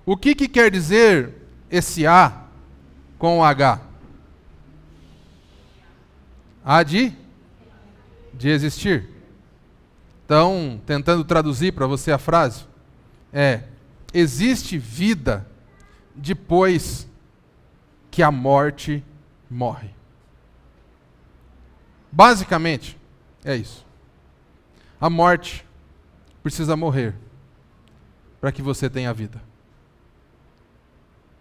O que quer dizer esse A com o H? A de existir. Então, tentando traduzir para você a frase, existe vida depois que a morte morre. Basicamente, é isso. A morte precisa morrer para que você tenha vida.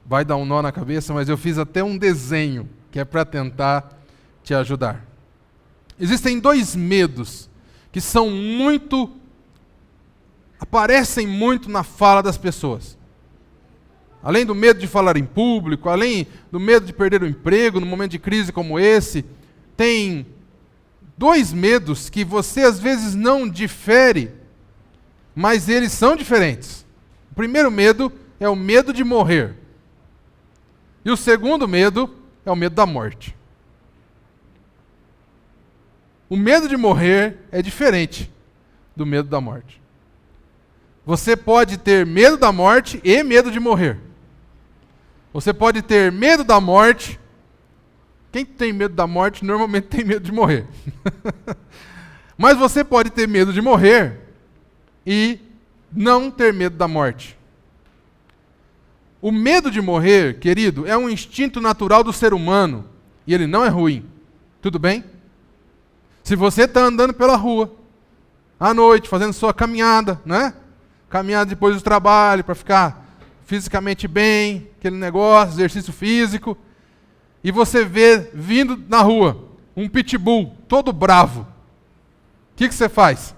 Vai dar um nó na cabeça, mas eu fiz até um desenho que é para tentar te ajudar. Existem dois medos que aparecem muito na fala das pessoas. Além do medo de falar em público, além do medo de perder o emprego num momento de crise como esse, tem dois medos que você às vezes não difere, mas eles são diferentes. O primeiro medo é o medo de morrer. E o segundo medo é o medo da morte. O medo de morrer é diferente do medo da morte. Você pode ter medo da morte e medo de morrer. Você pode ter medo da morte. Quem tem medo da morte normalmente tem medo de morrer. Mas você pode ter medo de morrer e não ter medo da morte. O medo de morrer, querido, é um instinto natural do ser humano e ele não é ruim. Tudo bem? Se você está andando pela rua, à noite, fazendo sua caminhada, né? Caminhada depois do trabalho, para ficar fisicamente bem, aquele negócio, exercício físico, e você vê vindo na rua um pitbull todo bravo. O que você faz?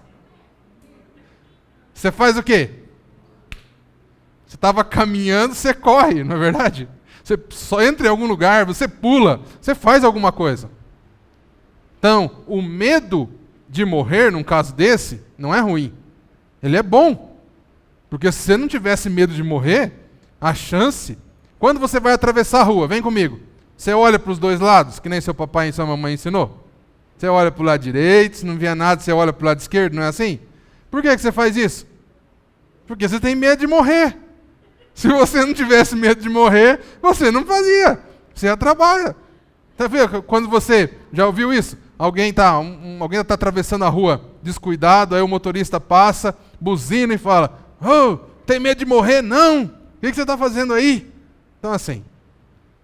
Você faz o quê? Você estava caminhando, você corre, não é verdade? Você só entra em algum lugar, você pula, você faz alguma coisa. Então, o medo de morrer, num caso desse, não é ruim. Ele é bom. Porque se você não tivesse medo de morrer, a chance... Quando você vai atravessar a rua, vem comigo. Você olha para os dois lados, que nem seu papai e sua mamãe ensinou. Você olha para o lado direito, se não vier nada, você olha para o lado esquerdo, não é assim? Por que você faz isso? Porque você tem medo de morrer. Se você não tivesse medo de morrer, você não fazia. Você ia trabalhar. Tá vendo? Quando você... Já ouviu isso? Alguém está atravessando a rua descuidado, aí o motorista passa, buzina e fala: "Oh, tem medo de morrer? Não! O que você está fazendo aí?" Então assim,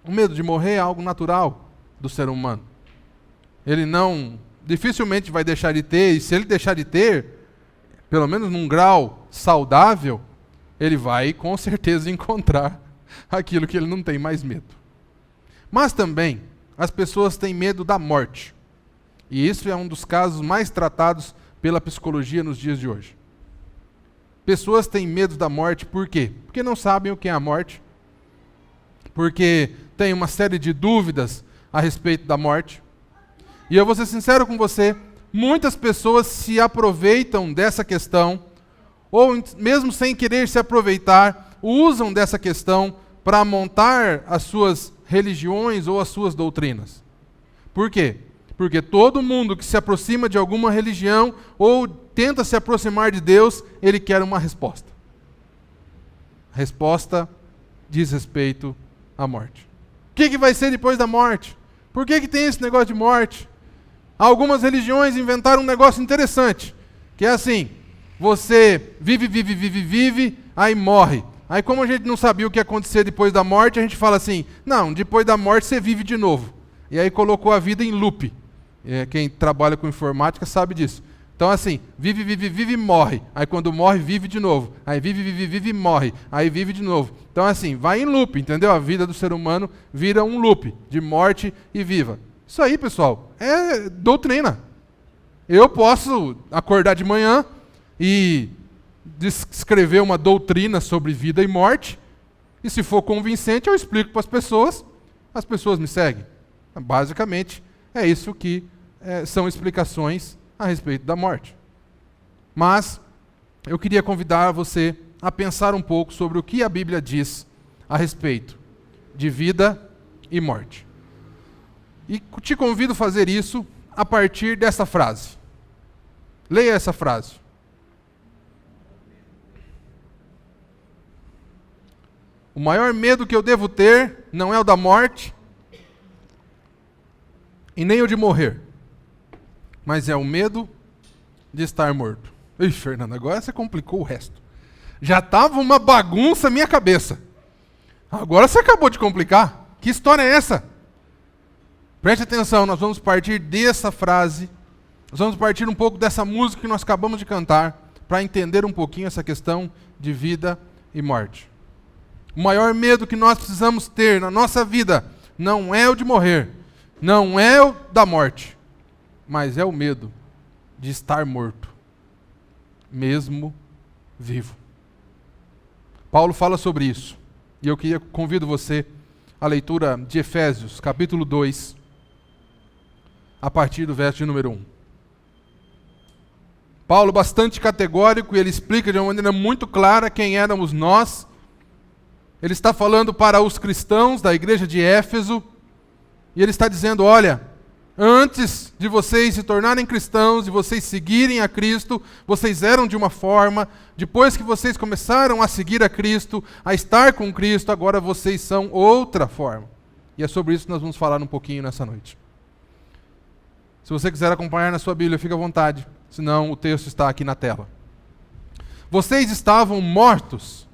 o medo de morrer é algo natural do ser humano. Ele dificilmente vai deixar de ter, e se ele deixar de ter, pelo menos num grau saudável, ele vai com certeza encontrar aquilo que ele não tem mais medo. Mas também, as pessoas têm medo da morte. E isso é um dos casos mais tratados pela psicologia nos dias de hoje. Pessoas têm medo da morte por quê? Porque não sabem o que é a morte. Porque têm uma série de dúvidas a respeito da morte. E eu vou ser sincero com você, muitas pessoas se aproveitam dessa questão, ou mesmo sem querer se aproveitar, usam dessa questão para montar as suas religiões ou as suas doutrinas. Por quê? Porque todo mundo que se aproxima de alguma religião ou tenta se aproximar de Deus, ele quer uma resposta. A resposta diz respeito à morte. O que vai ser depois da morte? Por que tem esse negócio de morte? Algumas religiões inventaram um negócio interessante, que é assim: você vive, aí morre. Aí como a gente não sabia o que ia acontecer depois da morte, a gente fala assim: não, depois da morte você vive de novo. E aí colocou a vida em loop. Quem trabalha com informática sabe disso. Então assim, vive, morre. Aí quando morre, vive de novo. Aí vive, morre. Aí vive de novo. Então assim, vai em loop, entendeu? A vida do ser humano vira um loop de morte e viva. Isso aí, pessoal, é doutrina. Eu posso acordar de manhã e escrever uma doutrina sobre vida e morte, e se for convincente, eu explico para as pessoas me seguem. Basicamente, é isso que são explicações a respeito da morte. Mas eu queria convidar você a pensar um pouco sobre o que a Bíblia diz a respeito de vida e morte. E te convido a fazer isso a partir dessa frase. Leia essa frase. maior medo que eu devo ter não é o da morte e nem o de morrer, mas é o medo de estar morto. Ih, Fernando, agora você complicou o resto. Já estava uma bagunça a minha cabeça. Agora você acabou de complicar. Que história é essa? Preste atenção, nós vamos partir dessa frase, nós vamos partir um pouco dessa música que nós acabamos de cantar, para entender um pouquinho essa questão de vida e morte. O maior medo que nós precisamos ter na nossa vida não é o de morrer, não é o da morte, mas é o medo de estar morto, mesmo vivo. Paulo fala sobre isso, e eu convido você à leitura de Efésios, capítulo 2, a partir do verso de número 1. Paulo, bastante categórico, e ele explica de uma maneira muito clara quem éramos nós. Ele está falando para os cristãos da igreja de Éfeso, e ele está dizendo, olha, antes de vocês se tornarem cristãos, de vocês seguirem a Cristo, vocês eram de uma forma, depois que vocês começaram a seguir a Cristo, a estar com Cristo, agora vocês são outra forma. E é sobre isso que nós vamos falar um pouquinho nessa noite. Se você quiser acompanhar na sua Bíblia, fique à vontade, senão o texto está aqui na tela. Vocês estavam mortos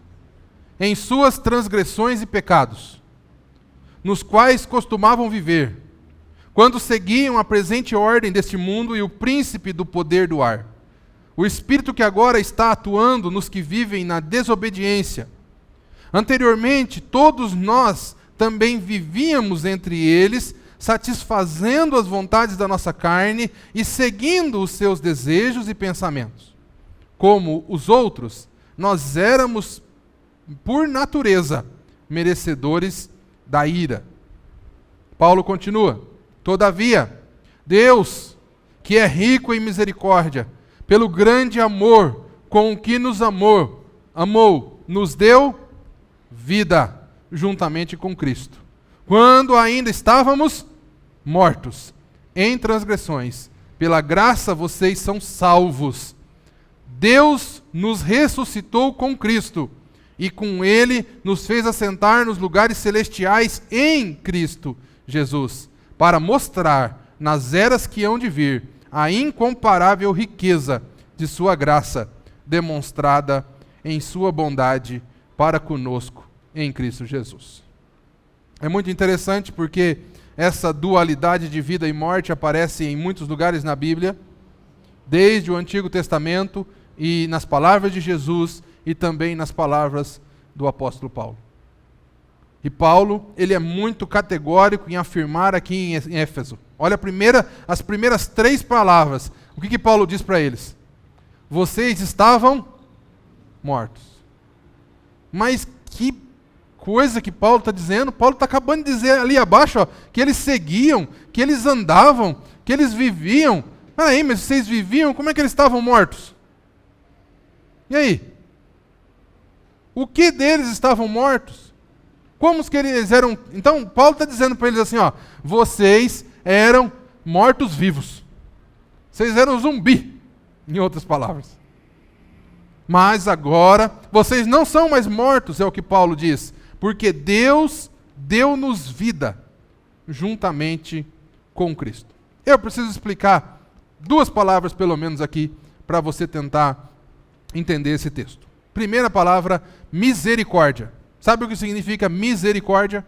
em suas transgressões e pecados, nos quais costumavam viver, quando seguiam a presente ordem deste mundo e o príncipe do poder do ar, o espírito que agora está atuando nos que vivem na desobediência. Anteriormente, todos nós também vivíamos entre eles, satisfazendo as vontades da nossa carne e seguindo os seus desejos e pensamentos. Como os outros, nós éramos, por natureza, merecedores da ira. Paulo continua, todavia, Deus, que é rico em misericórdia, pelo grande amor com o que nos amou, nos deu vida juntamente com Cristo. Quando ainda estávamos mortos em transgressões, pela graça vocês são salvos. Deus nos ressuscitou com Cristo, e com Ele nos fez assentar nos lugares celestiais em Cristo Jesus, para mostrar nas eras que hão de vir a incomparável riqueza de sua graça, demonstrada em sua bondade para conosco em Cristo Jesus. É muito interessante porque essa dualidade de vida e morte aparece em muitos lugares na Bíblia, desde o Antigo Testamento e nas palavras de Jesus e também nas palavras do apóstolo Paulo. E Paulo, ele é muito categórico em afirmar aqui em Éfeso. Olha as primeiras 3 palavras. O que Paulo diz para eles? Vocês estavam mortos. Mas que coisa que Paulo está dizendo? Paulo está acabando de dizer ali abaixo, ó, que eles seguiam, que eles andavam, que eles viviam. Peraí, mas vocês viviam, como é que eles estavam mortos? E aí? O que deles estavam mortos? Como que eles eram? Então, Paulo está dizendo para eles assim, ó, vocês eram mortos-vivos. Vocês eram zumbi, em outras palavras. Mas agora, vocês não são mais mortos, é o que Paulo diz, porque Deus deu-nos vida, juntamente com Cristo. Eu preciso explicar 2 palavras, pelo menos aqui, para você tentar entender esse texto. Primeira palavra, misericórdia. Sabe o que significa misericórdia?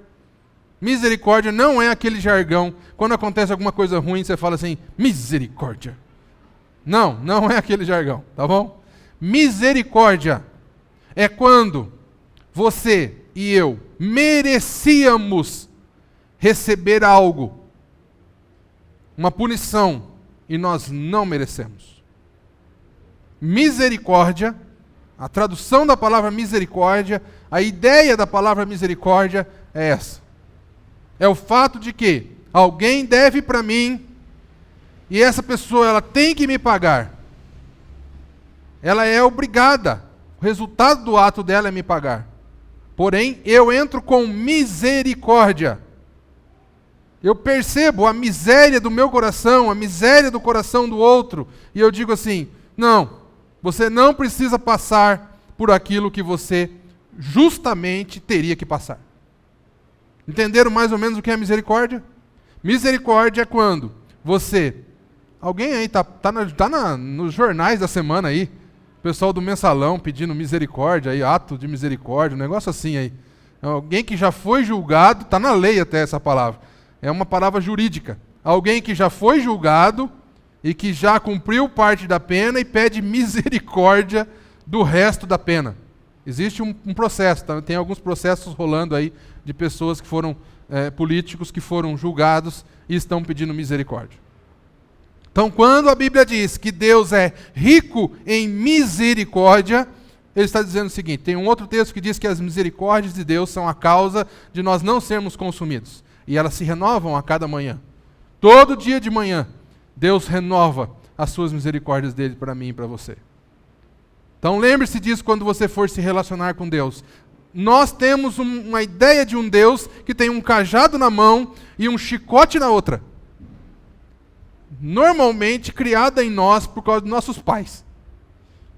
Misericórdia não é aquele jargão, quando acontece alguma coisa ruim, você fala assim, misericórdia. Não é aquele jargão, tá bom? Misericórdia é quando você e eu merecíamos receber algo, uma punição, e nós não merecemos. Misericórdia, a tradução da palavra misericórdia, a ideia da palavra misericórdia é essa. É o fato de que alguém deve para mim e essa pessoa ela tem que me pagar. Ela é obrigada. O resultado do ato dela é me pagar. Porém, eu entro com misericórdia. Eu percebo a miséria do meu coração, a miséria do coração do outro, e eu digo assim, não, você não precisa passar por aquilo que você justamente teria que passar. Entenderam mais ou menos o que é misericórdia? Misericórdia é quando você... Alguém aí tá nos jornais da semana aí, o pessoal do mensalão pedindo misericórdia aí, ato de misericórdia, um negócio assim aí. Alguém que já foi julgado, está na lei até essa palavra. É uma palavra jurídica. Alguém que já foi julgado e que já cumpriu parte da pena e pede misericórdia do resto da pena. Existe um processo, tá? Tem alguns processos rolando aí de pessoas que foram políticos que foram julgados e estão pedindo misericórdia. Então, quando a Bíblia diz que Deus é rico em misericórdia, ele está dizendo o seguinte, tem um outro texto que diz que as misericórdias de Deus são a causa de nós não sermos consumidos. E elas se renovam a cada manhã. Todo dia de manhã, Deus renova as suas misericórdias dele para mim e para você. Então lembre-se disso quando você for se relacionar com Deus. Nós temos uma ideia de um Deus que tem um cajado na mão e um chicote na outra. Normalmente criada em nós por causa dos nossos pais.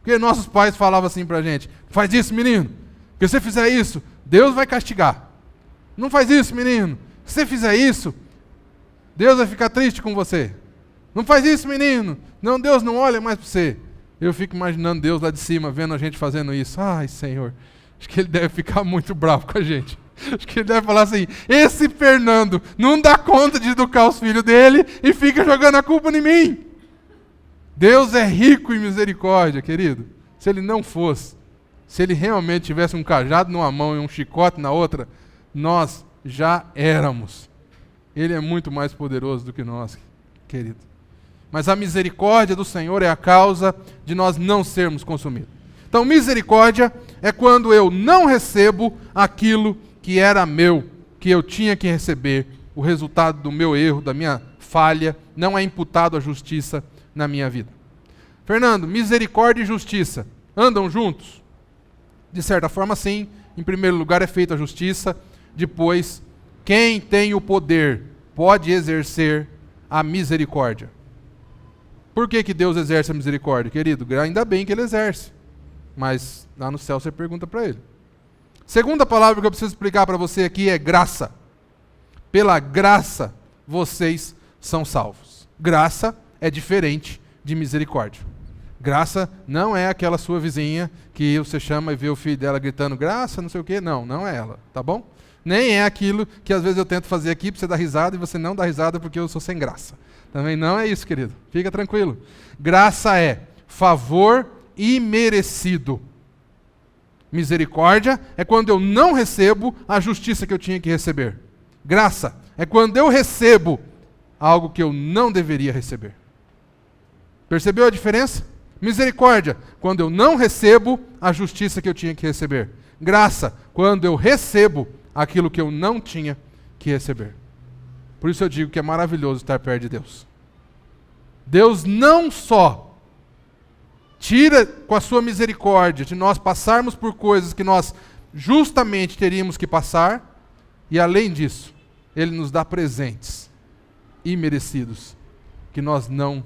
Porque nossos pais falavam assim pra gente, faz isso, menino, porque se você fizer isso, Deus vai castigar. Não faz isso, menino, se você fizer isso, Deus vai ficar triste com você. Não faz isso, menino, não, Deus não olha mais para você. Eu fico imaginando Deus lá de cima, vendo a gente fazendo isso. Ai, Senhor, acho que Ele deve ficar muito bravo com a gente. Acho que Ele deve falar assim, esse Fernando não dá conta de educar os filhos dele e fica jogando a culpa em mim. Deus é rico em misericórdia, querido. Se Ele não fosse, se Ele realmente tivesse um cajado numa mão e um chicote na outra, nós já éramos. Ele é muito mais poderoso do que nós, querido. Mas a misericórdia do Senhor é a causa de nós não sermos consumidos. Então, misericórdia é quando eu não recebo aquilo que era meu, que eu tinha que receber, o resultado do meu erro, da minha falha, não é imputado à justiça na minha vida. Fernando, misericórdia e justiça andam juntos? De certa forma, sim. Em primeiro lugar é feita a justiça, depois, quem tem o poder pode exercer a misericórdia. Por que Deus exerce a misericórdia, querido? Ainda bem que Ele exerce, mas lá no céu você pergunta para Ele. Segunda palavra que eu preciso explicar para você aqui é graça. Pela graça, vocês são salvos. Graça é diferente de misericórdia. Graça não é aquela sua vizinha que você chama e vê o filho dela gritando, graça, não sei o quê. Não, não é ela, tá bom? Nem é aquilo que às vezes eu tento fazer aqui para você dar risada e você não dá risada porque eu sou sem graça. Também não é isso, querido. Fica tranquilo. Graça é favor imerecido. Misericórdia é quando eu não recebo a justiça que eu tinha que receber. Graça é quando eu recebo algo que eu não deveria receber. Percebeu a diferença? Misericórdia, quando eu não recebo a justiça que eu tinha que receber. Graça, quando eu recebo aquilo que eu não tinha que receber. Por isso eu digo que é maravilhoso estar perto de Deus. Deus não só tira com a sua misericórdia de nós passarmos por coisas que nós justamente teríamos que passar, e além disso, Ele nos dá presentes imerecidos que nós não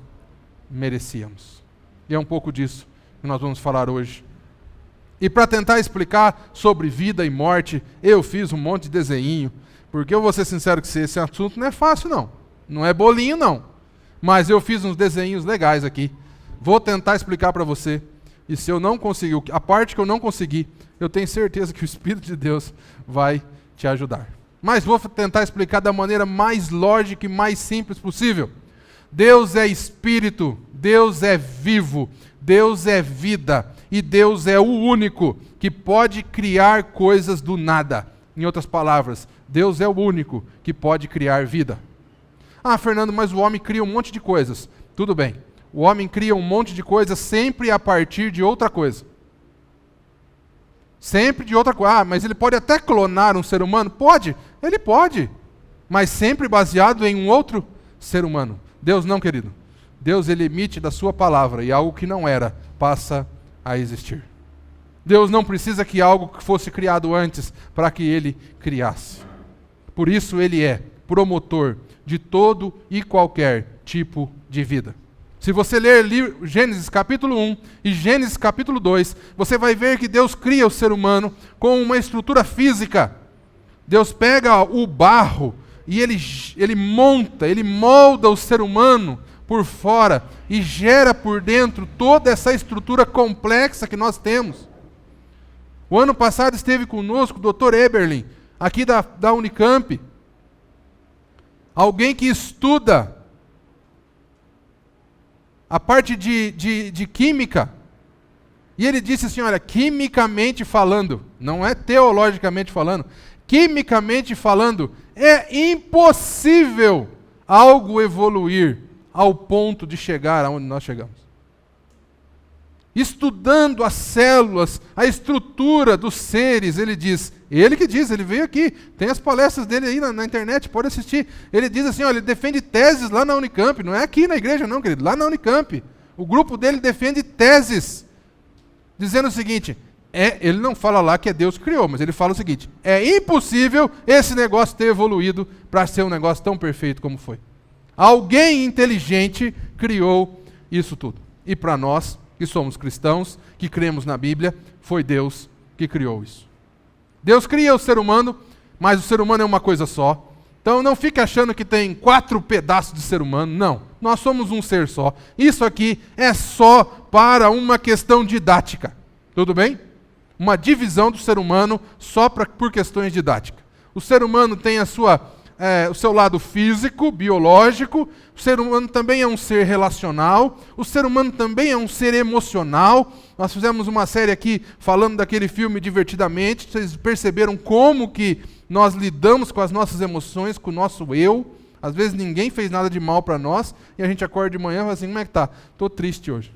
merecíamos. E é um pouco disso que nós vamos falar hoje. E para tentar explicar sobre vida e morte, eu fiz um monte de desenho, porque eu vou ser sincero com você, esse assunto não é fácil não. Não é bolinho não. Mas eu fiz uns desenhos legais aqui. Vou tentar explicar para você. E se eu não conseguir, a parte que eu não consegui, eu tenho certeza que o Espírito de Deus vai te ajudar. Mas vou tentar explicar da maneira mais lógica e mais simples possível. Deus é Espírito, Deus é vivo, Deus é vida. E Deus é o único que pode criar coisas do nada. Em outras palavras, Deus é o único que pode criar vida. Ah, Fernando, mas o homem cria um monte de coisas. Tudo bem. O homem cria um monte de coisas sempre a partir de outra coisa. Sempre de outra coisa. Ah, mas ele pode até clonar um ser humano? Pode. Ele pode. Mas sempre baseado em um outro ser humano. Deus não, querido. Deus, Ele emite da sua palavra e algo que não era passa a existir. Deus não precisa que algo que fosse criado antes para que Ele criasse. Por isso Ele é promotor de todo e qualquer tipo de vida. Se você ler Gênesis capítulo 1 e Gênesis capítulo 2, você vai ver que Deus cria o ser humano com uma estrutura física. Deus pega o barro e ele monta, ele molda o ser humano por fora e gera por dentro toda essa estrutura complexa que nós temos. O ano passado esteve conosco o Dr. Eberlin, aqui da Unicamp. Alguém que estuda a parte de química. E ele disse assim, olha, quimicamente falando, não é teologicamente falando, quimicamente falando, é impossível algo evoluir ao ponto de chegar aonde nós chegamos. Estudando as células, a estrutura dos seres, ele diz, ele que diz, ele veio aqui, tem as palestras dele aí na internet, pode assistir. Ele diz assim, olha, ele defende teses lá na Unicamp, não é aqui na igreja não, querido, lá na Unicamp. O grupo dele defende teses, dizendo o seguinte, ele não fala lá que é Deus que criou, mas ele fala o seguinte, é impossível esse negócio ter evoluído para ser um negócio tão perfeito como foi. Alguém inteligente criou isso tudo. E para nós, que somos cristãos, que cremos na Bíblia, foi Deus que criou isso. Deus cria o ser humano, mas o ser humano é uma coisa só. Então não fique achando que tem 4 pedaços de ser humano, não. Nós somos um ser só. Isso aqui é só para uma questão didática. Tudo bem? Uma divisão do ser humano só por questões didáticas. O ser humano tem o seu lado físico, biológico, o ser humano também é um ser relacional, o ser humano também é um ser emocional. Nós fizemos uma série aqui falando daquele filme Divertidamente, vocês perceberam como que nós lidamos com as nossas emoções, com o nosso eu. Às vezes ninguém fez nada de mal para nós, e a gente acorda de manhã e fala assim, como é que tá? Estou triste hoje.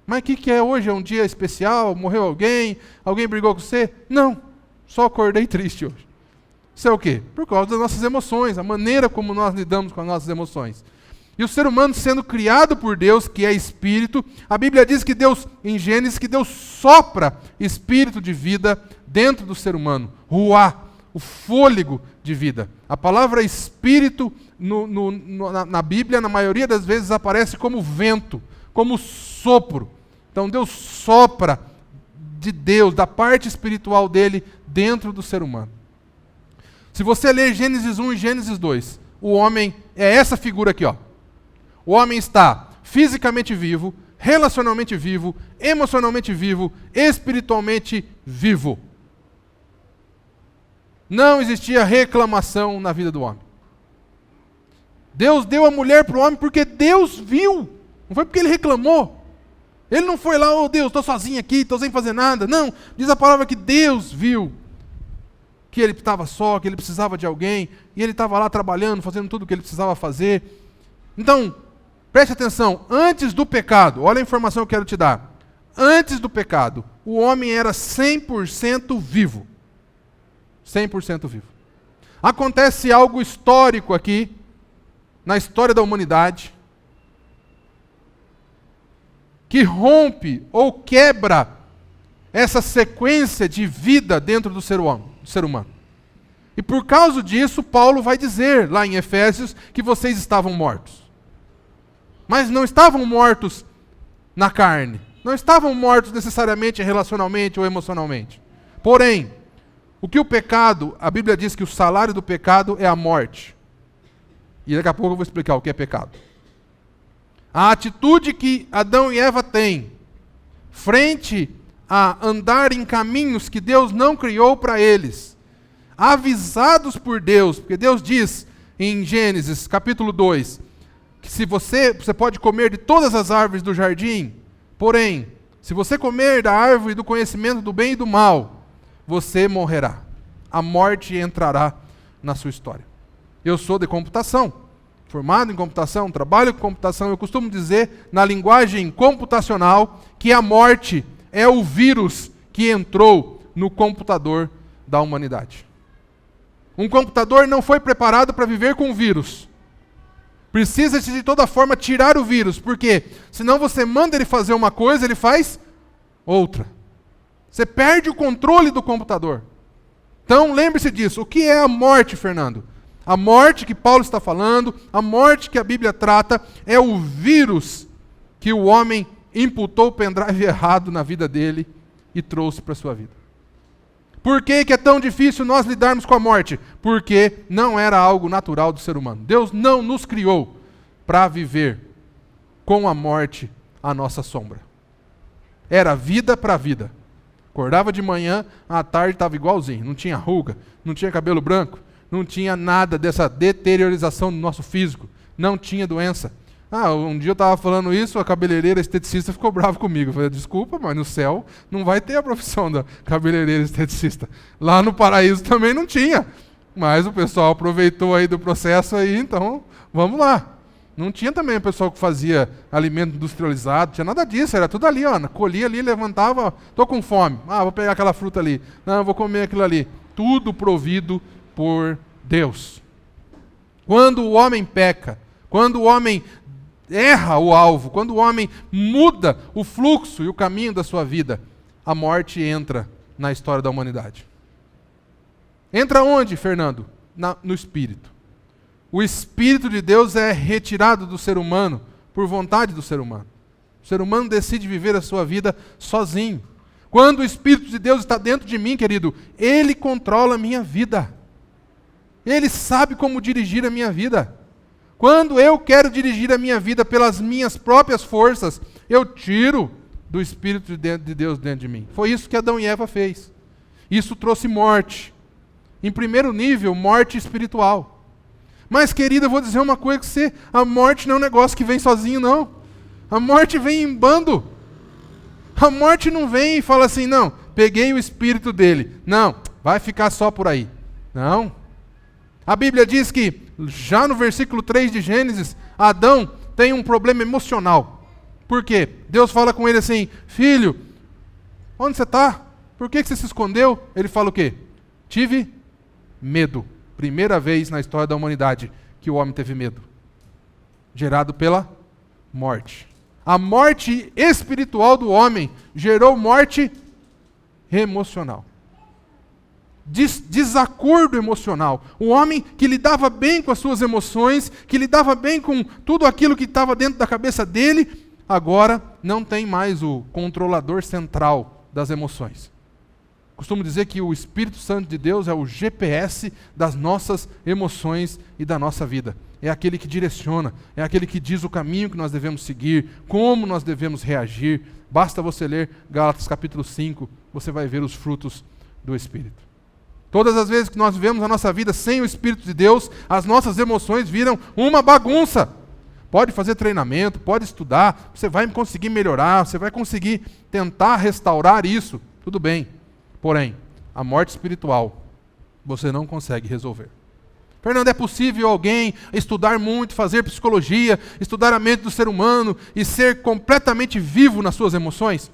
Mas o que é hoje? É um dia especial? Morreu alguém? Alguém brigou com você? Não, só acordei triste hoje. Isso é o quê? Por causa das nossas emoções, a maneira como nós lidamos com as nossas emoções. E o ser humano sendo criado por Deus, que é espírito, a Bíblia diz que Deus, em Gênesis, que Deus sopra espírito de vida dentro do ser humano. Ruá, o fôlego de vida. A palavra espírito na Bíblia, na maioria das vezes, aparece como vento, como sopro. Então Deus sopra de Deus, da parte espiritual dele, dentro do ser humano. Se você ler Gênesis 1 e Gênesis 2, o homem é essa figura aqui, ó. O homem está fisicamente vivo, relacionalmente vivo, emocionalmente vivo, espiritualmente vivo. Não existia reclamação na vida do homem. Deus deu a mulher para o homem porque Deus viu. Não foi porque ele reclamou. Ele não foi lá, oh Deus, estou sozinho aqui, estou sem fazer nada. Não, diz a palavra que Deus viu que ele estava só, que ele precisava de alguém, e ele estava lá trabalhando, fazendo tudo o que ele precisava fazer. Então, preste atenção, antes do pecado, olha a informação que eu quero te dar. Antes do pecado, o homem era 100% vivo. 100% vivo. Acontece algo histórico aqui, na história da humanidade, que rompe ou quebra essa sequência de vida dentro do ser humano. E por causa disso, Paulo vai dizer lá em Efésios que vocês estavam mortos. Mas não estavam mortos na carne. Não estavam mortos necessariamente relacionalmente ou emocionalmente. Porém, o que o pecado, a Bíblia diz que o salário do pecado é a morte. E daqui a pouco eu vou explicar o que é pecado. A atitude que Adão e Eva têm frente a andar em caminhos que Deus não criou para eles, avisados por Deus, porque Deus diz em Gênesis capítulo 2, que se você pode comer de todas as árvores do jardim, porém, se você comer da árvore do conhecimento do bem e do mal, você morrerá. A morte entrará na sua história. Eu sou de computação, formado em computação, trabalho com computação. Eu costumo dizer, na linguagem computacional, que a morte é o vírus que entrou no computador da humanidade. Um computador não foi preparado para viver com vírus. Precisa-se de toda forma tirar o vírus, porque senão você manda ele fazer uma coisa, ele faz outra. Você perde o controle do computador. Então lembre-se disso. O que é a morte, Fernando? A morte que Paulo está falando, a morte que a Bíblia trata, é o vírus que o homem imputou o pendrive errado na vida dele e trouxe para a sua vida. Por que é tão difícil nós lidarmos com a morte? Porque não era algo natural do ser humano. Deus não nos criou para viver com a morte à nossa sombra. Era vida para vida. Acordava de manhã, à tarde estava igualzinho. Não tinha ruga, não tinha cabelo branco, não tinha nada dessa deteriorização do nosso físico. Não tinha doença. Um dia eu estava falando isso, a cabeleireira esteticista ficou brava comigo. Eu falei, desculpa, mas no céu não vai ter a profissão da cabeleireira esteticista. Lá no paraíso também não tinha. Mas o pessoal aproveitou aí do processo aí, então vamos lá. Não tinha também o pessoal que fazia alimento industrializado, tinha nada disso, era tudo ali, colhia ali, levantava, estou com fome, vou pegar aquela fruta ali, não, vou comer aquilo ali. Tudo provido por Deus. Quando o homem peca, quando o homem erra o alvo, quando o homem muda o fluxo e o caminho da sua vida, a morte entra na história da humanidade. Entra onde, Fernando? No espírito. O Espírito de Deus é retirado do ser humano por vontade do ser humano. O ser humano decide viver a sua vida sozinho. Quando o Espírito de Deus está dentro de mim, querido, Ele controla a minha vida. Ele sabe como dirigir a minha vida. Quando eu quero dirigir a minha vida pelas minhas próprias forças, eu tiro do Espírito de Deus dentro de mim. Foi isso que Adão e Eva fez. Isso trouxe morte. Em primeiro nível, morte espiritual. Mas, querida, eu vou dizer uma coisa com você, a morte não é um negócio que vem sozinho, não. A morte vem em bando. A morte não vem e fala assim, não, peguei o espírito dele. Não, vai ficar só por aí. Não. A Bíblia diz que, já no versículo 3 de Gênesis, Adão tem um problema emocional. Por quê? Deus fala com ele assim, filho, onde você está? Por que você se escondeu? Ele fala o quê? Tive medo. Primeira vez na história da humanidade que o homem teve medo. Gerado pela morte. A morte espiritual do homem gerou morte emocional. Desacordo emocional. O homem que lidava bem com as suas emoções, que lidava bem com tudo aquilo que estava dentro da cabeça dele, agora não tem mais o controlador central das emoções. Costumo dizer que o Espírito Santo de Deus é o GPS das nossas emoções e da nossa vida. É aquele que direciona, é aquele que diz o caminho que nós devemos seguir, como nós devemos reagir. Basta você ler Gálatas capítulo 5, você vai ver os frutos do Espírito. Todas as vezes que nós vivemos a nossa vida sem o Espírito de Deus, as nossas emoções viram uma bagunça. Pode fazer treinamento, pode estudar, você vai conseguir melhorar, você vai conseguir tentar restaurar isso, tudo bem. Porém, a morte espiritual, você não consegue resolver. Fernando, é possível alguém estudar muito, fazer psicologia, estudar a mente do ser humano e ser completamente vivo nas suas emoções?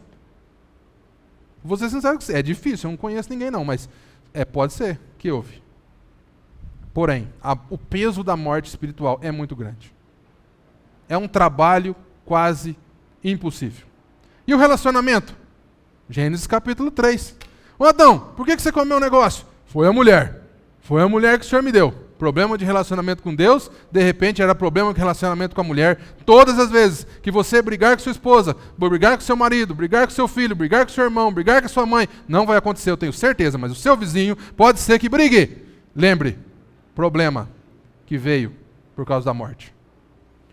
Vou ser sincero com você, é difícil, eu não conheço ninguém não, mas pode ser que houve. Porém, o peso da morte espiritual é muito grande. É um trabalho quase impossível. E o relacionamento? Gênesis capítulo 3. Ô Adão, por que você comeu um negócio? Foi a mulher. Foi a mulher que o Senhor me deu. Problema de relacionamento com Deus, de repente era problema de relacionamento com a mulher. Todas as vezes que você brigar com sua esposa, brigar com seu marido, brigar com seu filho, brigar com seu irmão, brigar com sua mãe, não vai acontecer, eu tenho certeza, mas o seu vizinho pode ser que brigue. Lembre, problema que veio por causa da morte.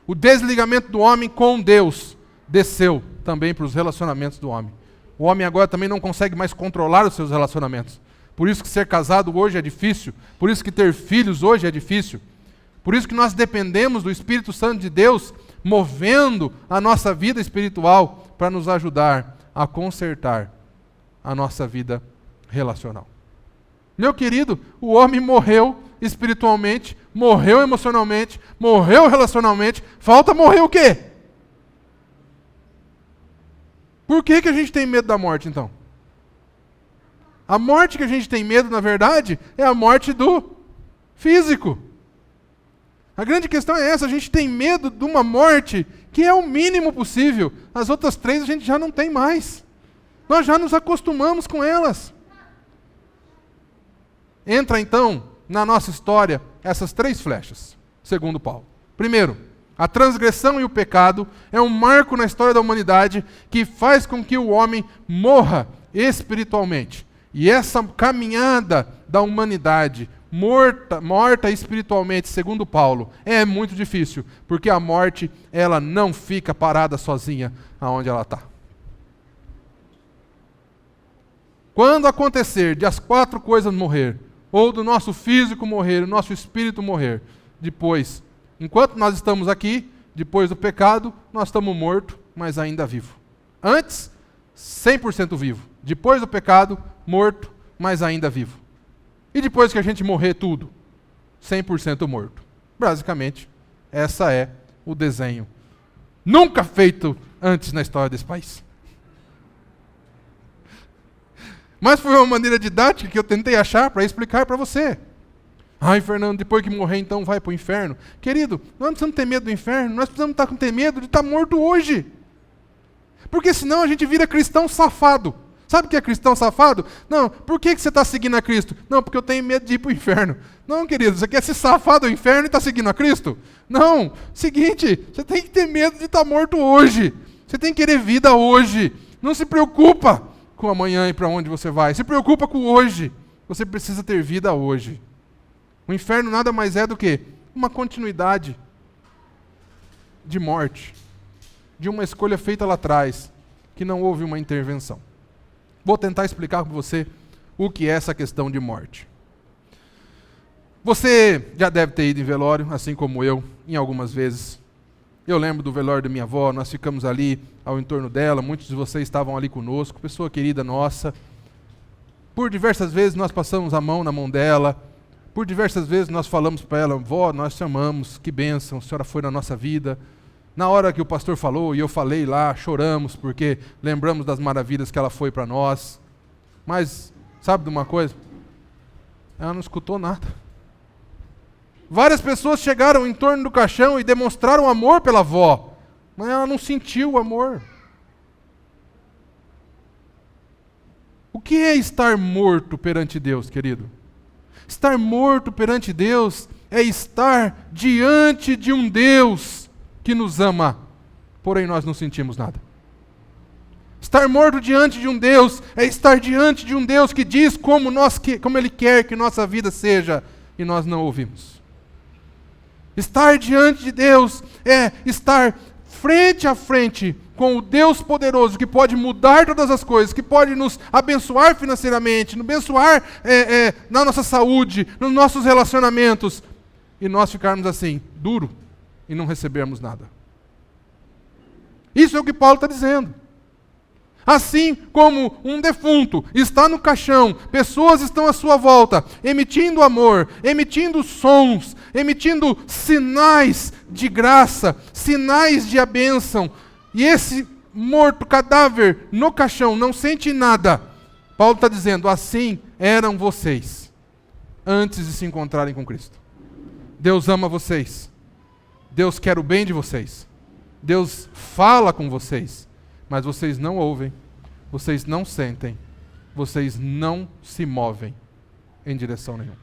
O desligamento do homem com Deus desceu também para os relacionamentos do homem. O homem agora também não consegue mais controlar os seus relacionamentos. Por isso que ser casado hoje é difícil. Por isso que ter filhos hoje é difícil. Por isso que nós dependemos do Espírito Santo de Deus movendo a nossa vida espiritual para nos ajudar a consertar a nossa vida relacional. Meu querido, o homem morreu espiritualmente, morreu emocionalmente, morreu relacionalmente. Falta morrer o quê? Por que a gente tem medo da morte, então? A morte que a gente tem medo, na verdade, é a morte do físico. A grande questão é essa, a gente tem medo de uma morte que é o mínimo possível. As outras três a gente já não tem mais. Nós já nos acostumamos com elas. Entra, então, na nossa história, essas três flechas, segundo Paulo. Primeiro, A transgressão e o pecado é um marco na história da humanidade que faz com que o homem morra espiritualmente. E essa caminhada da humanidade morta espiritualmente, segundo Paulo, é muito difícil, porque a morte, ela não fica parada sozinha aonde ela está. Quando acontecer de as 4 coisas morrer, ou do nosso físico morrer, o nosso espírito morrer, depois, enquanto nós estamos aqui, depois do pecado, nós estamos mortos, mas ainda vivos. Antes, 100% vivo. Depois do pecado, morto, mas ainda vivo. E depois que a gente morrer tudo, 100% morto. Basicamente, essa é o desenho nunca feito antes na história desse país. Mas foi uma maneira didática que eu tentei achar para explicar para você. Ai, Fernando, depois que morrer, então vai para o inferno. Querido, nós não precisamos ter medo do inferno, nós precisamos ter medo de estar morto hoje. Porque senão a gente vira cristão safado. Sabe o que é cristão safado? Não, por que você está seguindo a Cristo? Não, porque eu tenho medo de ir para o inferno. Não, querido, você quer se safar do inferno e está seguindo a Cristo? Não, seguinte, você tem que ter medo de estar morto hoje. Você tem que querer vida hoje. Não se preocupa com amanhã e para onde você vai. Se preocupa com hoje. Você precisa ter vida hoje. O inferno nada mais é do que uma continuidade de morte, de uma escolha feita lá atrás, que não houve uma intervenção. Vou tentar explicar para você o que é essa questão de morte. Você já deve ter ido em velório, assim como eu, em algumas vezes. Eu lembro do velório da minha avó, nós ficamos ali ao entorno dela, muitos de vocês estavam ali conosco, pessoa querida nossa. Por diversas vezes nós passamos a mão na mão dela, por diversas vezes nós falamos para ela, vó, nós te amamos, que bênção, a senhora foi na nossa vida. Na hora que o pastor falou e eu falei lá, choramos porque lembramos das maravilhas que ela foi para nós. Mas, sabe de uma coisa? Ela não escutou nada. Várias pessoas chegaram em torno do caixão e demonstraram amor pela avó, mas ela não sentiu o amor. O que é estar morto perante Deus, querido? Estar morto perante Deus é estar diante de um Deus que nos ama, porém nós não sentimos nada. Estar morto diante de um Deus é estar diante de um Deus que diz como Ele quer que nossa vida seja, e nós não ouvimos. Estar diante de Deus é estar frente a frente com o Deus poderoso que pode mudar todas as coisas, que pode nos abençoar financeiramente, nos abençoar na nossa saúde, nos nossos relacionamentos, e nós ficarmos assim, duro, e não recebermos nada. Isso é o que Paulo está dizendo. Assim como um defunto está no caixão, pessoas estão à sua volta, emitindo amor, emitindo sons, emitindo sinais de graça, sinais de bênção, e esse morto cadáver no caixão não sente nada. Paulo está dizendo, assim eram vocês, antes de se encontrarem com Cristo. Deus ama vocês. Deus quer o bem de vocês. Deus fala com vocês. Mas vocês não ouvem, vocês não sentem, vocês não se movem em direção nenhuma.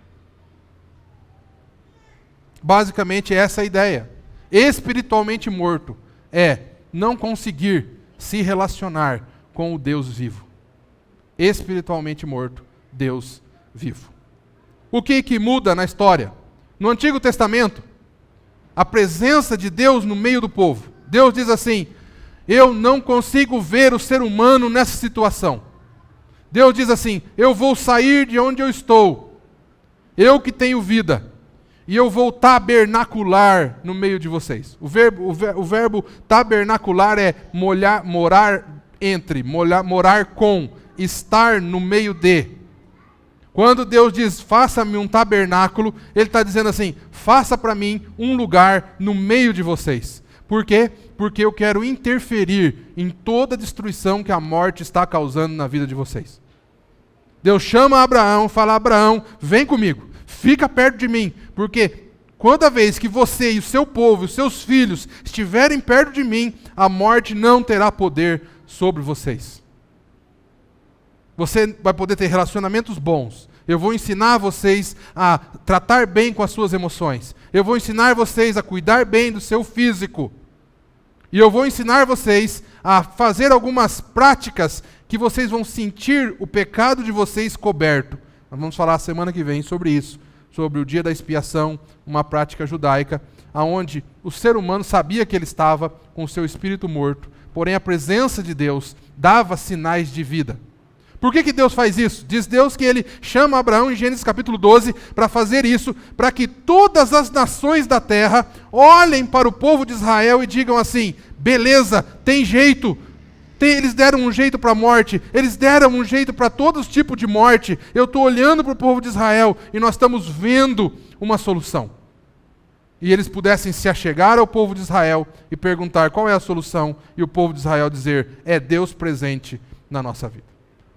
Basicamente essa é a ideia. Espiritualmente morto é não conseguir se relacionar com o Deus vivo. Espiritualmente morto, Deus vivo. O que muda na história? No Antigo Testamento, a presença de Deus no meio do povo. Deus diz assim, eu não consigo ver o ser humano nessa situação. Deus diz assim, eu vou sair de onde eu estou, eu que tenho vida, e eu vou tabernacular no meio de vocês. O verbo tabernacular é morar com, estar no meio de. Quando Deus diz, faça-me um tabernáculo, Ele está dizendo assim, faça para mim um lugar no meio de vocês. Por quê? Porque eu quero interferir em toda a destruição que a morte está causando na vida de vocês. Deus chama Abraão, fala, Abraão, vem comigo, fica perto de mim, porque toda vez que você e o seu povo, os seus filhos estiverem perto de mim, a morte não terá poder sobre vocês. Você vai poder ter relacionamentos bons, Eu vou ensinar vocês a tratar bem com as suas emoções. Eu vou ensinar vocês a cuidar bem do seu físico. E eu vou ensinar vocês a fazer algumas práticas que vocês vão sentir o pecado de vocês coberto. Nós vamos falar semana que vem sobre isso, sobre o dia da expiação, uma prática judaica, onde o ser humano sabia que ele estava com o seu espírito morto, porém a presença de Deus dava sinais de vida. Por que Deus faz isso? Diz Deus que ele chama Abraão em Gênesis capítulo 12 para fazer isso, para que todas as nações da terra olhem para o povo de Israel e digam assim: beleza, tem jeito. Eles deram um jeito para a morte, eles deram um jeito para todos os tipos de morte. Eu estou olhando para o povo de Israel e nós estamos vendo uma solução. E eles pudessem se achegar ao povo de Israel e perguntar qual é a solução, e o povo de Israel dizer: é Deus presente na nossa vida.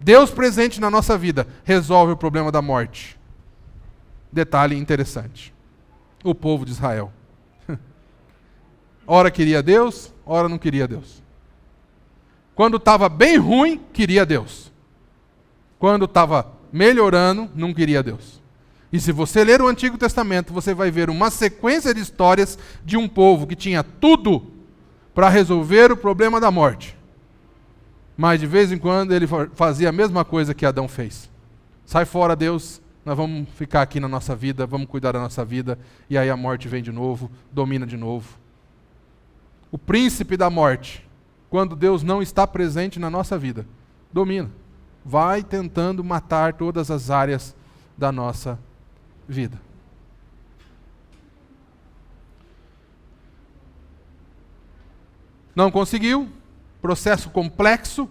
Deus presente na nossa vida resolve o problema da morte. Detalhe interessante: o povo de Israel ora queria Deus, ora não queria Deus. Quando estava bem ruim, queria Deus. Quando estava melhorando, não queria Deus. E se você ler o Antigo Testamento, você vai ver uma sequência de histórias de um povo que tinha tudo para resolver o problema da morte. Mas de vez em quando ele fazia a mesma coisa que Adão fez. Sai fora, Deus, nós vamos ficar aqui na nossa vida, vamos cuidar da nossa vida, e aí a morte vem de novo, domina de novo. O príncipe da morte, quando Deus não está presente na nossa vida, domina. Vai tentando matar todas as áreas da nossa vida. Não conseguiu. Processo complexo,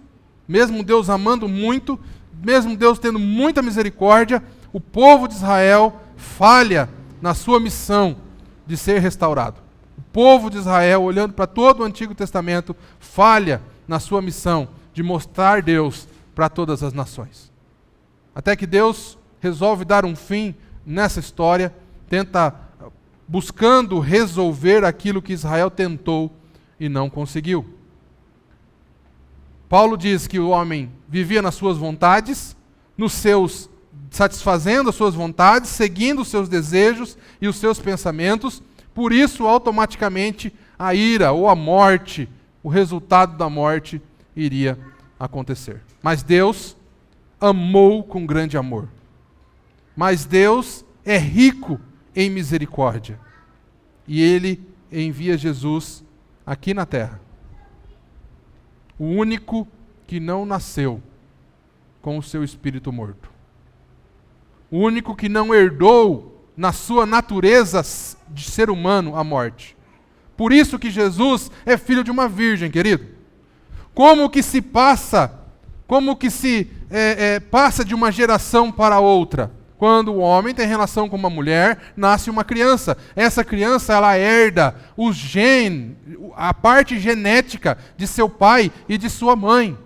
mesmo Deus amando muito, mesmo Deus tendo muita misericórdia, o povo de Israel falha na sua missão de ser restaurado. O povo de Israel, olhando para todo o Antigo Testamento, falha na sua missão de mostrar Deus para todas as nações. Até que Deus resolve dar um fim nessa história, buscando resolver aquilo que Israel tentou e não conseguiu. Paulo diz que o homem vivia nas suas vontades, satisfazendo as suas vontades, seguindo os seus desejos e os seus pensamentos, por isso automaticamente a ira ou a morte, o resultado da morte iria acontecer. Mas Deus amou com grande amor. Mas Deus é rico em misericórdia. E Ele envia Jesus aqui na terra. O único que não nasceu com o seu espírito morto. O único que não herdou na sua natureza de ser humano a morte. Por isso que Jesus é filho de uma virgem, querido. Como que se passa de uma geração para outra? Quando o homem tem relação com uma mulher, nasce uma criança. Essa criança, ela herda a parte genética de seu pai e de sua mãe.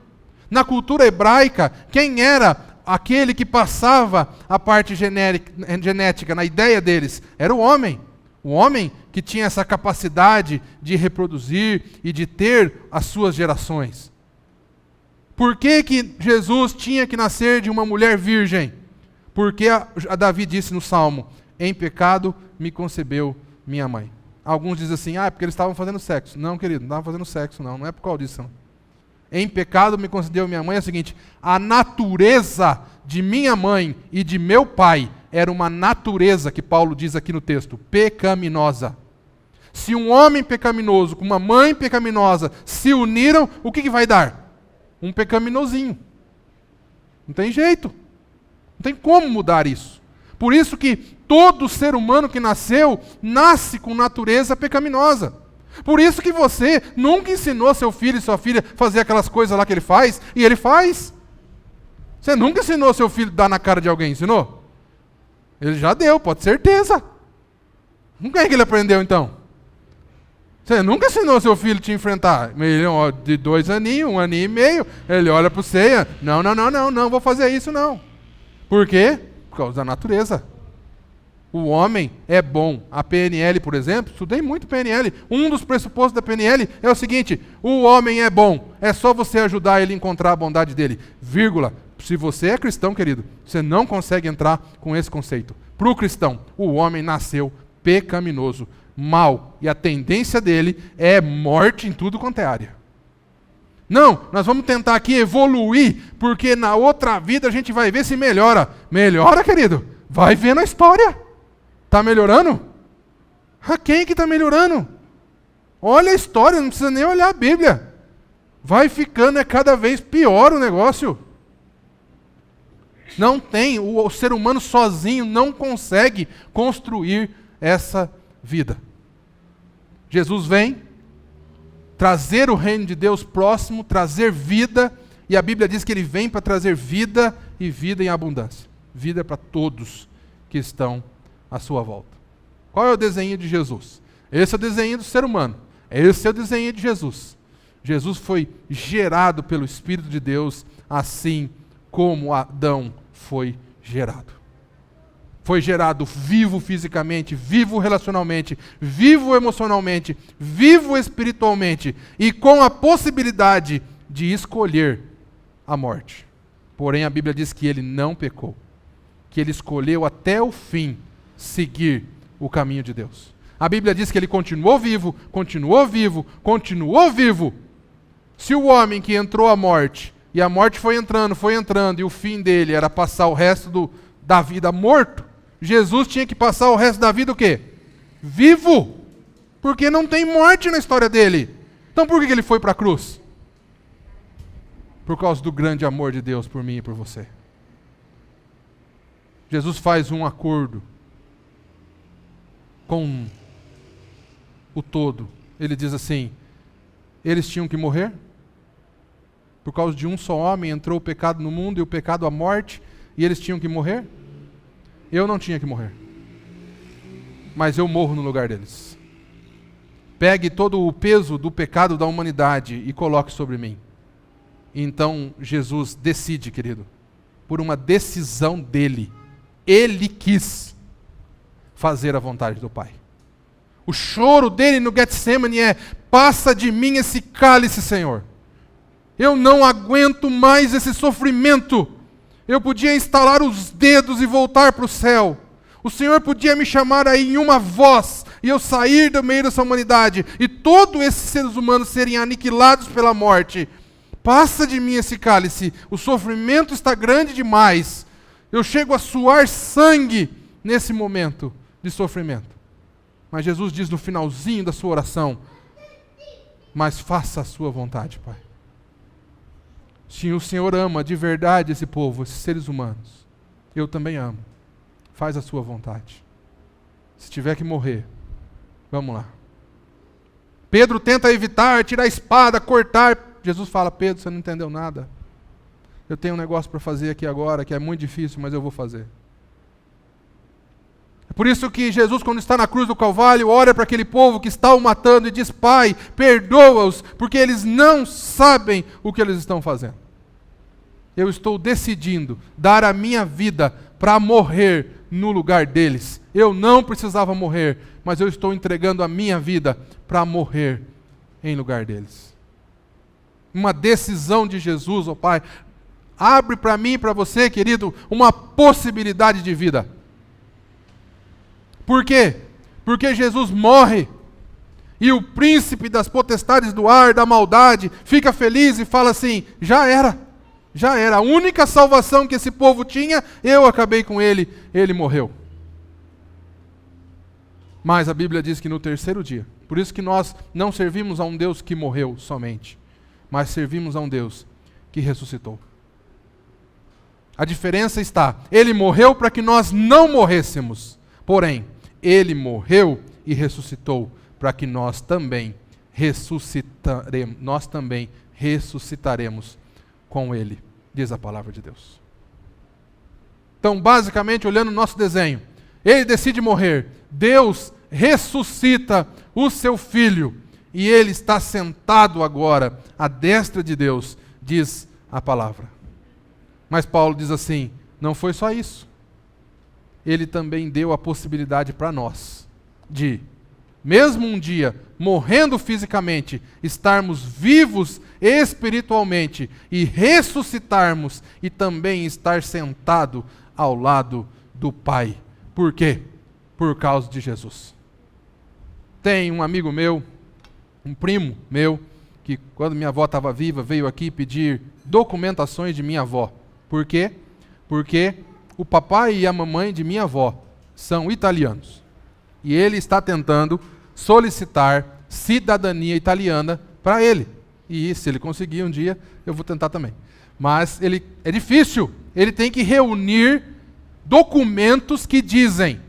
Na cultura hebraica, quem era aquele que passava a parte genética, na ideia deles? Era o homem. O homem que tinha essa capacidade de reproduzir e de ter as suas gerações. Por que Jesus tinha que nascer de uma mulher virgem? Porque a Davi disse no Salmo: em pecado me concebeu minha mãe. Alguns dizem assim: é porque eles estavam fazendo sexo. Não, querido, não estavam fazendo sexo, não é por causa disso. Não. Em pecado me concebeu minha mãe é o seguinte: a natureza de minha mãe e de meu pai era uma natureza, que Paulo diz aqui no texto, pecaminosa. Se um homem pecaminoso com uma mãe pecaminosa se uniram, o que vai dar? Um pecaminosinho. Não tem jeito. Não tem como mudar isso. Por isso que todo ser humano que nasceu, nasce com natureza pecaminosa. Por isso que você nunca ensinou seu filho e sua filha a fazer aquelas coisas lá que ele faz, e ele faz. Você nunca ensinou seu filho a dar na cara de alguém, ensinou? Ele já deu, pode ter certeza. Como é que ele aprendeu então? Você nunca ensinou seu filho a te enfrentar. Ele, de 2 aninhos, 1 aninho e meio, ele olha para você, não vou fazer isso não. Por quê? Por causa da natureza. O homem é bom. A PNL, por exemplo, estudei muito PNL. Um dos pressupostos da PNL é o seguinte: o homem é bom. É só você ajudar ele a encontrar a bondade dele. Vírgula. Se você é cristão, querido, você não consegue entrar com esse conceito. Para o cristão, o homem nasceu pecaminoso, mal, e a tendência dele é morte em tudo quanto é área. Não, nós vamos tentar aqui evoluir, porque na outra vida a gente vai ver se melhora. Melhora, querido? Vai ver na história. Está melhorando? A quem que está melhorando? Olha a história, não precisa nem olhar a Bíblia. Vai ficando cada vez pior o negócio. Não tem, o ser humano sozinho não consegue construir essa vida. Jesus vem trazer o reino de Deus próximo, trazer vida, e a Bíblia diz que ele vem para trazer vida e vida em abundância. Vida para todos que estão à sua volta. Qual é o desenho de Jesus? Esse é o desenho do ser humano. Esse é o desenho de Jesus. Jesus foi gerado pelo Espírito de Deus, assim como Adão foi gerado. Foi gerado vivo fisicamente, vivo relacionalmente, vivo emocionalmente, vivo espiritualmente e com a possibilidade de escolher a morte. Porém, a Bíblia diz que ele não pecou, que ele escolheu até o fim seguir o caminho de Deus. A Bíblia diz que ele continuou vivo, continuou vivo, continuou vivo. Se o homem que entrou à morte, e a morte foi entrando, e o fim dele era passar o resto da vida morto, Jesus tinha que passar o resto da vida o quê? Vivo. Porque não tem morte na história dele. Então por que ele foi para a cruz? Por causa do grande amor de Deus por mim e por você. Jesus faz um acordo com o todo. Ele diz assim, eles tinham que morrer. Por causa de um só homem entrou o pecado no mundo e o pecado a morte, e eles tinham que morrer. Eu não tinha que morrer, mas eu morro no lugar deles. Pegue todo o peso do pecado da humanidade e coloque sobre mim. Então Jesus decide, querido, por uma decisão dele. Ele quis fazer a vontade do Pai. O choro dele no Getsemane é: passa de mim esse cálice, Senhor. Eu não aguento mais esse sofrimento. Eu podia estalar os dedos e voltar para o céu. O Senhor podia me chamar aí em uma voz e eu sair do meio dessa humanidade e todos esses seres humanos serem aniquilados pela morte. Passa de mim esse cálice. O sofrimento está grande demais. Eu chego a suar sangue nesse momento de sofrimento. Mas Jesus diz no finalzinho da sua oração: mas faça a sua vontade, Pai. Se o Senhor ama de verdade esse povo, esses seres humanos, eu também amo. Faz a sua vontade. Se tiver que morrer, vamos lá. Pedro tenta evitar, tirar a espada, cortar. Jesus fala: Pedro, você não entendeu nada. Eu tenho um negócio para fazer aqui agora, que é muito difícil, mas eu vou fazer. É por isso que Jesus, quando está na cruz do Calvário, olha para aquele povo que está o matando e diz: Pai, perdoa-os, porque eles não sabem o que eles estão fazendo. Eu estou decidindo dar a minha vida para morrer no lugar deles. Eu não precisava morrer, mas eu estou entregando a minha vida para morrer em lugar deles. Uma decisão de Jesus, ó Pai, abre para mim e para você, querido, uma possibilidade de vida. Por quê? Porque Jesus morre e o príncipe das potestades do ar, da maldade, fica feliz e fala assim: já era. Já era. A única salvação que esse povo tinha, eu acabei com ele. Ele morreu. Mas a Bíblia diz que no terceiro dia, por isso que nós não servimos a um Deus que morreu somente, mas servimos a um Deus que ressuscitou. A diferença está: ele morreu para que nós não morrêssemos. Porém, ele morreu e ressuscitou para que nós também ressuscitaremos com ele, diz a palavra de Deus. Então, basicamente, olhando o nosso desenho, ele decide morrer, Deus ressuscita o seu filho, e ele está sentado agora à destra de Deus, diz a palavra. Mas Paulo diz assim: não foi só isso. Ele também deu a possibilidade para nós de mesmo um dia morrendo fisicamente, estarmos vivos espiritualmente e ressuscitarmos e também estar sentado ao lado do Pai. Por quê? Por causa de Jesus. Tem um amigo meu, um primo meu, que quando minha avó estava viva, veio aqui pedir documentações de minha avó. Por quê? Porque o papai e a mamãe de minha avó são italianos. E ele está tentando solicitar cidadania italiana para ele. E se ele conseguir um dia, eu vou tentar também. Mas é difícil. Ele tem que reunir documentos que dizem: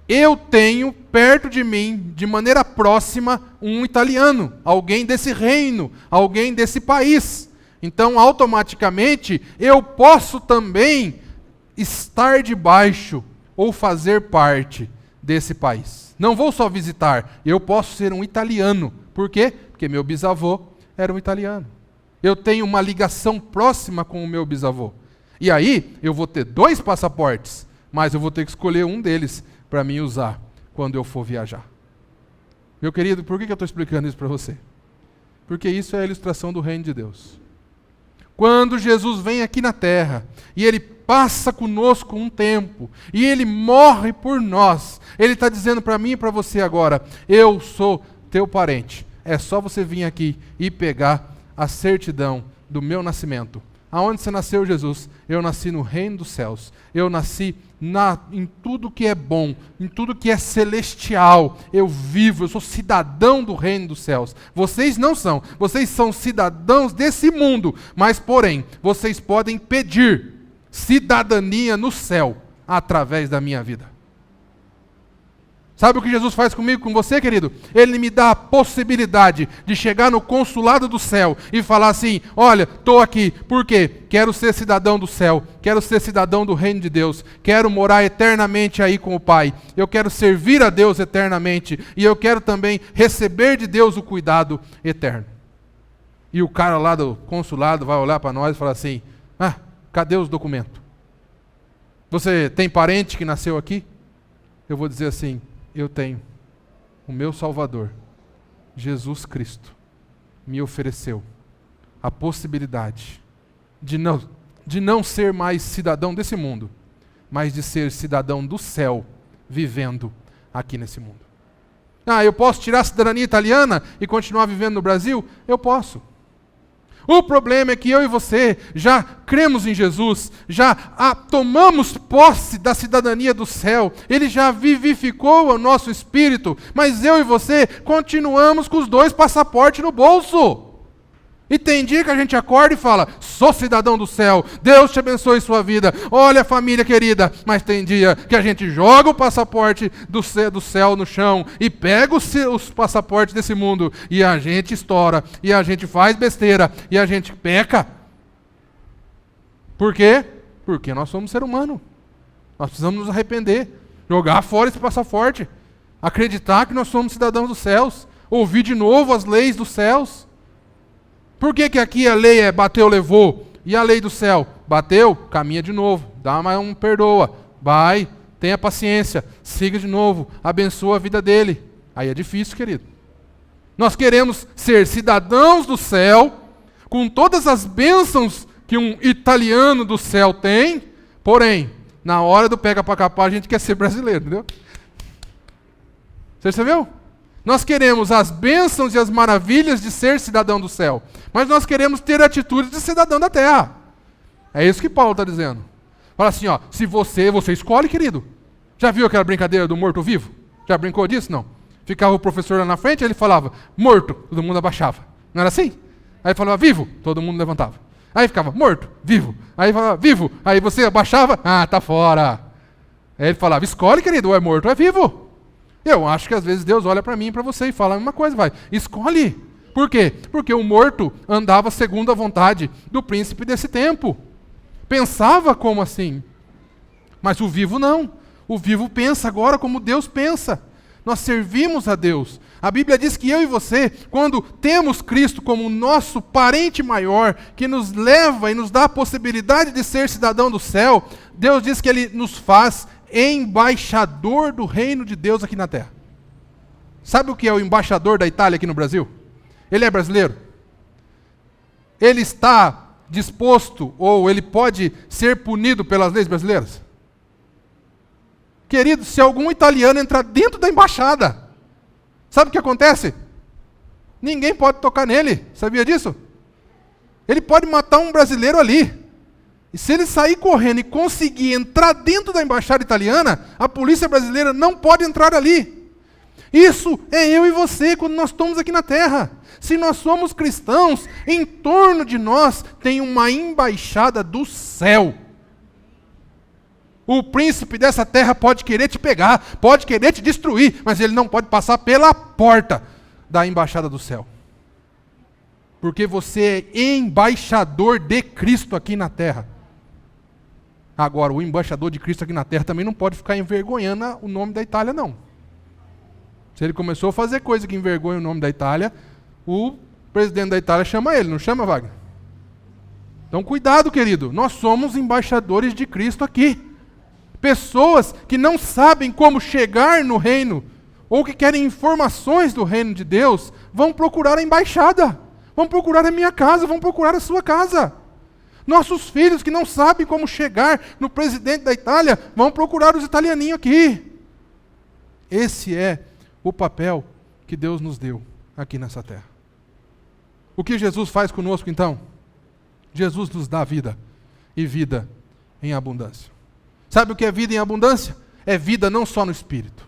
eu tenho perto de mim, de maneira próxima, um italiano, alguém desse reino, alguém desse país. Então, automaticamente, eu posso também estar debaixo ou fazer parte desse país. Não vou só visitar, eu posso ser um italiano. Por quê? Porque meu bisavô era um italiano. Eu tenho uma ligação próxima com o meu bisavô. E aí, eu vou ter 2 passaportes, mas eu vou ter que escolher um deles para mim usar quando eu for viajar. Meu querido, por que eu estou explicando isso para você? Porque isso é a ilustração do reino de Deus. Quando Jesus vem aqui na terra, e Ele passa conosco um tempo, e Ele morre por nós, Ele está dizendo para mim e para você agora: eu sou teu parente. É só você vir aqui e pegar a certidão do meu nascimento. Aonde você nasceu, Jesus? Eu nasci no reino dos céus. Eu nasci em tudo que é bom, em tudo que é celestial. Eu vivo, eu sou cidadão do reino dos céus. Vocês não são. Vocês são cidadãos desse mundo. Mas, porém, vocês podem pedir cidadania no céu através da minha vida. Sabe o que Jesus faz comigo, com você, querido? Ele me dá a possibilidade de chegar no consulado do céu e falar assim: olha, estou aqui, por quê? Quero ser cidadão do céu, quero ser cidadão do reino de Deus, quero morar eternamente aí com o Pai, eu quero servir a Deus eternamente e eu quero também receber de Deus o cuidado eterno. E o cara lá do consulado vai olhar para nós e falar assim: cadê os documentos? Você tem parente que nasceu aqui? Eu vou dizer assim: eu tenho. O meu Salvador, Jesus Cristo, me ofereceu a possibilidade de não ser mais cidadão desse mundo, mas de ser cidadão do céu, vivendo aqui nesse mundo. Eu posso tirar a cidadania italiana e continuar vivendo no Brasil? Eu posso. O problema é que eu e você já cremos em Jesus, já tomamos posse da cidadania do céu, Ele já vivificou o nosso espírito, mas eu e você continuamos com os 2 passaportes no bolso. E tem dia que a gente acorda e fala: sou cidadão do céu, Deus te abençoe sua vida, olha família querida. Mas tem dia que a gente joga o passaporte do céu no chão e pega os passaportes desse mundo e a gente estoura, e a gente faz besteira, e a gente peca. Por quê? Porque nós somos ser humano. Nós precisamos nos arrepender, jogar fora esse passaporte, acreditar que nós somos cidadãos dos céus, ouvir de novo as leis dos céus. Por que aqui a lei é bateu, levou? E a lei do céu? Bateu, caminha de novo, dá mais um perdoa, vai, tenha paciência, siga de novo, abençoa a vida dele. Aí é difícil, querido. Nós queremos ser cidadãos do céu, com todas as bênçãos que um italiano do céu tem, porém, na hora do pega para capar, a gente quer ser brasileiro, entendeu? Você percebeu? Nós queremos as bênçãos e as maravilhas de ser cidadão do céu, mas nós queremos ter atitudes de cidadão da terra. É isso que Paulo está dizendo. Fala assim, se você escolhe, querido. Já viu aquela brincadeira do morto-vivo? Já brincou disso? Não. Ficava o professor lá na frente, ele falava, morto, todo mundo abaixava. Não era assim? Aí falava, vivo, todo mundo levantava. Aí ficava, morto, vivo. Aí falava, vivo. Aí você abaixava, tá fora. Aí ele falava, escolhe, querido, ou é morto ou é vivo. Eu acho que às vezes Deus olha para mim e para você e fala a mesma coisa, vai, escolhe. Por quê? Porque o morto andava segundo a vontade do príncipe desse tempo. Pensava como assim. Mas o vivo não. O vivo pensa agora como Deus pensa. Nós servimos a Deus. A Bíblia diz que eu e você, quando temos Cristo como nosso parente maior, que nos leva e nos dá a possibilidade de ser cidadão do céu, Deus diz que Ele nos faz embaixador do reino de Deus aqui na terra. Sabe o que é o embaixador da Itália aqui no Brasil? Ele é brasileiro? Ele está disposto, ou ele pode ser punido pelas leis brasileiras? Querido, se algum italiano entrar dentro da embaixada, sabe o que acontece? Ninguém pode tocar nele, sabia disso? Ele pode matar um brasileiro ali. E se ele sair correndo e conseguir entrar dentro da embaixada italiana, a polícia brasileira não pode entrar ali. Isso é eu e você quando nós estamos aqui na terra. Se nós somos cristãos, em torno de nós tem uma embaixada do céu. O príncipe dessa terra pode querer te pegar, pode querer te destruir, mas ele não pode passar pela porta da embaixada do céu. Porque você é embaixador de Cristo aqui na terra. Agora, o embaixador de Cristo aqui na terra também não pode ficar envergonhando o nome da Itália, não. Se ele começou a fazer coisa que envergonha o nome da Itália, o presidente da Itália chama ele, não chama, Wagner? Então, cuidado, querido. Nós somos embaixadores de Cristo aqui. Pessoas que não sabem como chegar no reino, ou que querem informações do reino de Deus, vão procurar a embaixada, vão procurar a minha casa, vão procurar a sua casa. Nossos filhos que não sabem como chegar no presidente da Itália, vão procurar os italianinhos aqui. Esse é o papel que Deus nos deu aqui nessa terra. O que Jesus faz conosco então? Jesus nos dá vida, e vida em abundância. Sabe o que é vida em abundância? É vida não só no espírito.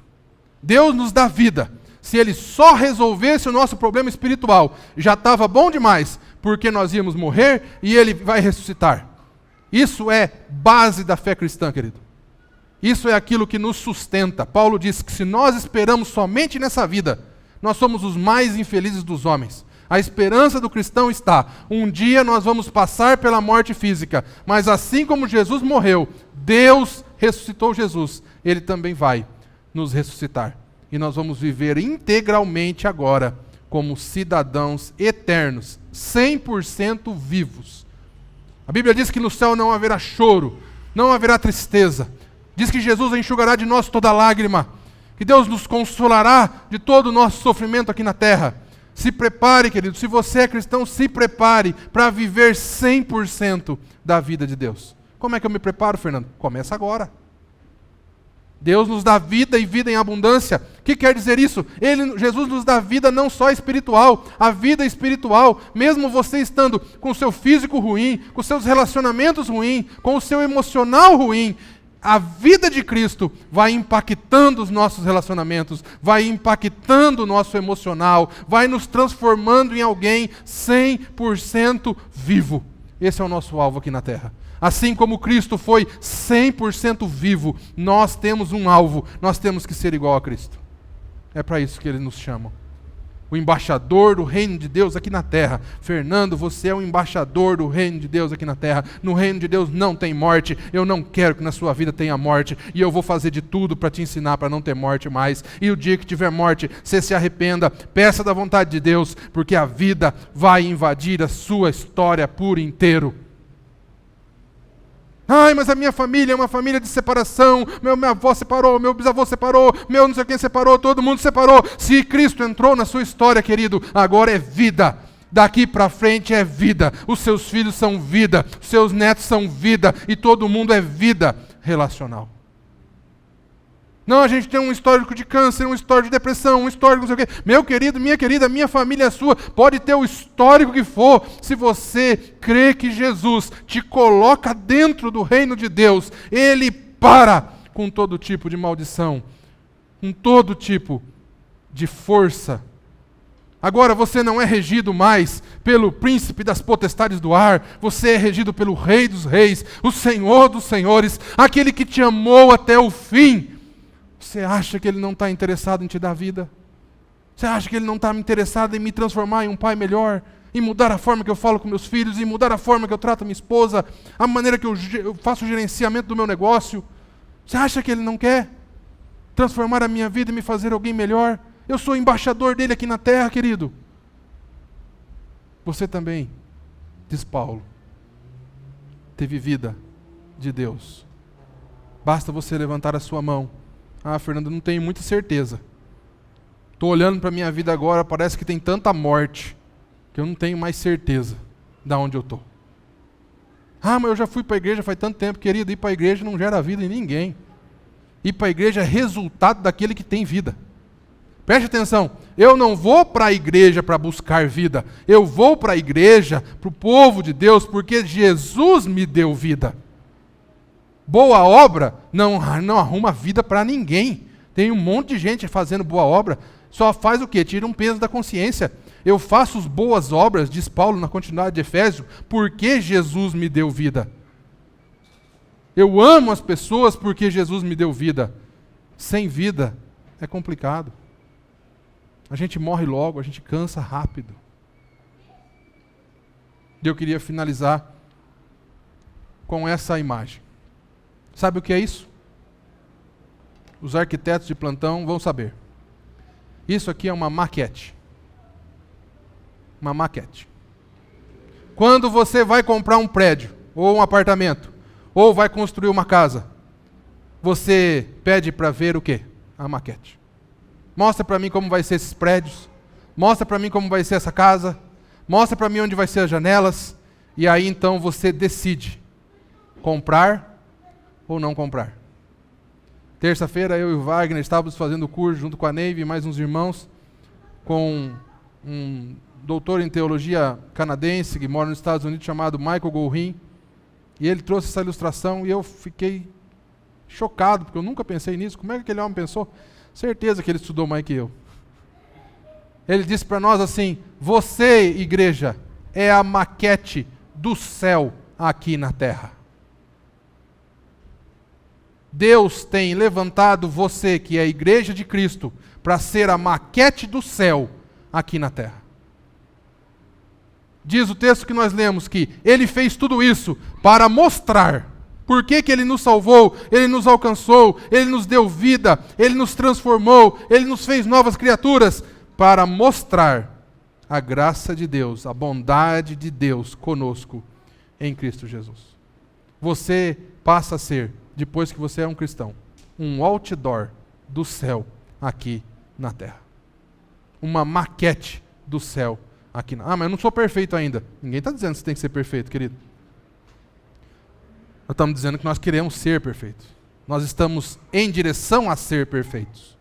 Deus nos dá vida. Se Ele só resolvesse o nosso problema espiritual, já estava bom demais, porque nós íamos morrer e Ele vai ressuscitar. Isso é base da fé cristã, querido. Isso é aquilo que nos sustenta. Paulo diz que se nós esperamos somente nessa vida, nós somos os mais infelizes dos homens. A esperança do cristão está, um dia nós vamos passar pela morte física, mas assim como Jesus morreu, Deus ressuscitou Jesus, Ele também vai nos ressuscitar. E nós vamos viver integralmente agora, como cidadãos eternos, 100% vivos. A Bíblia diz que no céu não haverá choro, não haverá tristeza. Diz que Jesus enxugará de nós toda lágrima, que Deus nos consolará de todo o nosso sofrimento aqui na terra. Se prepare, querido, se você é cristão, se prepare para viver 100% da vida de Deus. Como é que eu me preparo, Fernando? Começa agora. Deus nos dá vida e vida em abundância. O que quer dizer isso? Jesus nos dá vida não só espiritual, a vida espiritual, mesmo você estando com o seu físico ruim, com os seus relacionamentos ruins, com o seu emocional ruim, a vida de Cristo vai impactando os nossos relacionamentos, vai impactando o nosso emocional, vai nos transformando em alguém 100% vivo. Esse é o nosso alvo aqui na terra. Assim como Cristo foi 100% vivo, nós temos um alvo, nós temos que ser igual a Cristo. É para isso que Ele nos chama. O embaixador do reino de Deus aqui na terra. Fernando, você é o embaixador do reino de Deus aqui na terra. No reino de Deus não tem morte. Eu não quero que na sua vida tenha morte. E eu vou fazer de tudo para te ensinar para não ter morte mais. E o dia que tiver morte, você se arrependa. Peça da vontade de Deus, porque a vida vai invadir a sua história por inteiro. Ai, mas a minha família é uma família de separação, minha avó separou, meu bisavô separou, meu não sei quem separou, todo mundo separou. Se Cristo entrou na sua história, querido, agora é vida. Daqui para frente é vida. Os seus filhos são vida, os seus netos são vida, e todo mundo é vida relacional. Não, a gente tem um histórico de câncer, um histórico de depressão, um histórico não sei o quê. Meu querido, minha querida, minha família é sua. Pode ter o histórico que for. Se você crê que Jesus te coloca dentro do reino de Deus, Ele para com todo tipo de maldição, com todo tipo de força. Agora você não é regido mais pelo príncipe das potestades do ar, você é regido pelo Rei dos Reis, o Senhor dos Senhores, aquele que te amou até o fim. Você acha que Ele não está interessado em te dar vida? Você acha que Ele não está interessado em me transformar em um pai melhor? Em mudar a forma que eu falo com meus filhos? Em mudar a forma que eu trato a minha esposa? A maneira que eu faço o gerenciamento do meu negócio? Você acha que Ele não quer transformar a minha vida e me fazer alguém melhor? Eu sou embaixador dEle aqui na terra, querido. Você também, diz Paulo, teve vida de Deus. Basta você levantar a sua mão. Ah, Fernando, não tenho muita certeza. Estou olhando para a minha vida agora, parece que tem tanta morte, que eu não tenho mais certeza de onde eu estou. Ah, mas eu já fui para a igreja faz tanto tempo, querido, ir para a igreja não gera vida em ninguém. Ir para a igreja é resultado daquele que tem vida. Preste atenção, eu não vou para a igreja para buscar vida, eu vou para a igreja, para o povo de Deus, porque Jesus me deu vida. Boa obra não arruma vida para ninguém. Tem um monte de gente fazendo boa obra, só faz o quê? Tira um peso da consciência. Eu faço as boas obras, diz Paulo na continuidade de Efésios, porque Jesus me deu vida. Eu amo as pessoas porque Jesus me deu vida. Sem vida é complicado. A gente morre logo, a gente cansa rápido. E eu queria finalizar com essa imagem. Sabe o que é isso? Os arquitetos de plantão vão saber. Isso aqui é uma maquete. Uma maquete. Quando você vai comprar um prédio, ou um apartamento, ou vai construir uma casa, você pede para ver o quê? A maquete. Mostra para mim como vai ser esses prédios. Mostra para mim como vai ser essa casa. Mostra para mim onde vai ser as janelas. E aí então você decide comprar ou não comprar. Terça-feira eu e o Wagner estávamos fazendo o curso junto com a Neive e mais uns irmãos com um doutor em teologia canadense que mora nos Estados Unidos chamado Michael Gorin. E ele trouxe essa ilustração e eu fiquei chocado, porque eu nunca pensei nisso. Como é que aquele homem pensou? Certeza que ele estudou mais que eu. Ele disse para nós assim: você, igreja, é a maquete do céu aqui na terra. Deus tem levantado você, que é a igreja de Cristo, para ser a maquete do céu aqui na terra. Diz o texto que nós lemos que Ele fez tudo isso para mostrar por que Ele nos salvou, Ele nos alcançou, Ele nos deu vida, Ele nos transformou, Ele nos fez novas criaturas, para mostrar a graça de Deus, a bondade de Deus conosco em Cristo Jesus. Você passa a ser, depois que você é um cristão, um outdoor do céu aqui na terra. Uma maquete do céu aqui na terra. Ah, mas eu não sou perfeito ainda. Ninguém está dizendo que você tem que ser perfeito, querido. Nós estamos dizendo que nós queremos ser perfeitos. Nós estamos em direção a ser perfeitos.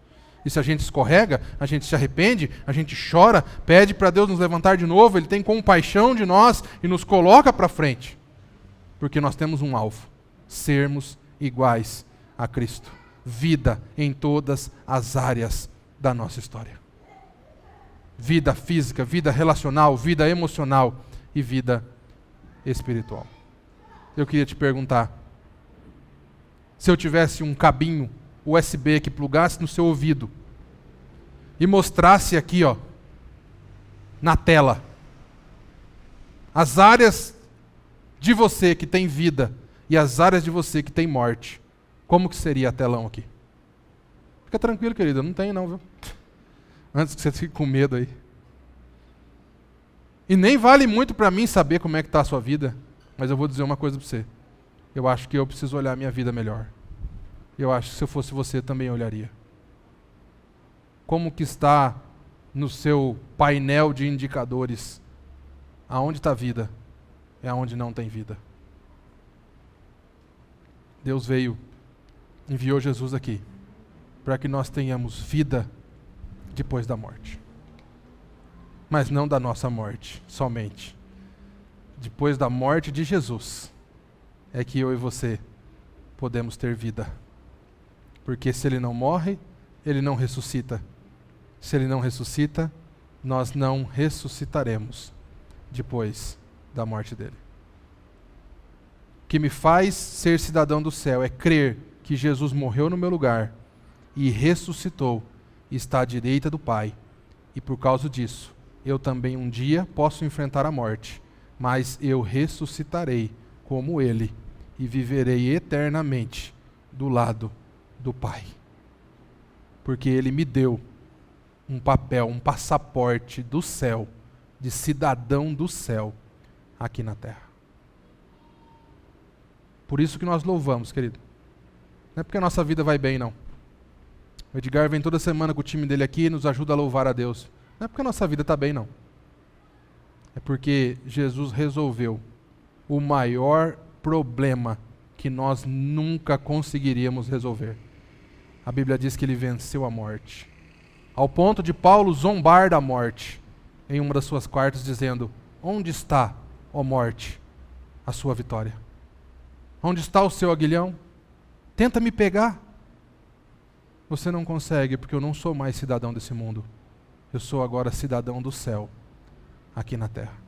E se a gente escorrega, a gente se arrepende, a gente chora, pede para Deus nos levantar de novo, Ele tem compaixão de nós e nos coloca para frente. Porque nós temos um alvo: sermos iguais a Cristo. Vida em todas as áreas da nossa história. Vida física, vida relacional, vida emocional e vida espiritual. Eu queria te perguntar, se eu tivesse um cabinho USB que plugasse no seu ouvido e mostrasse aqui, ó, na tela, as áreas de você que tem vida e as áreas de você que tem morte, como que seria a telão aqui? Fica tranquilo, querida, não tem não, viu? Antes que você fique com medo aí. E nem vale muito para mim saber como é que está a sua vida, mas eu vou dizer uma coisa para você. Eu acho que eu preciso olhar a minha vida melhor. Eu acho que se eu fosse você também olharia. Como que está no seu painel de indicadores? Aonde está a vida? É aonde não tem vida. Deus veio, enviou Jesus aqui, para que nós tenhamos vida depois da morte. Mas não da nossa morte somente. Depois da morte de Jesus, é que eu e você podemos ter vida. Porque se Ele não morre, Ele não ressuscita. Se Ele não ressuscita, nós não ressuscitaremos depois da morte dEle. O que me faz ser cidadão do céu é crer que Jesus morreu no meu lugar e ressuscitou e está à direita do Pai. E por causa disso, eu também um dia posso enfrentar a morte, mas eu ressuscitarei como Ele e viverei eternamente do lado do Pai. Porque Ele me deu um papel, um passaporte do céu, de cidadão do céu, aqui na terra. Por isso que nós louvamos, querido. Não é porque a nossa vida vai bem, não. O Edgar vem toda semana com o time dele aqui e nos ajuda a louvar a Deus. Não é porque a nossa vida está bem, não. É porque Jesus resolveu o maior problema que nós nunca conseguiríamos resolver. A Bíblia diz que ele venceu a morte. Ao ponto de Paulo zombar da morte em uma das suas cartas, dizendo: onde está, ó morte, a sua vitória? Onde está o seu aguilhão? Tenta me pegar. Você não consegue, porque eu não sou mais cidadão desse mundo. Eu sou agora cidadão do céu, aqui na terra.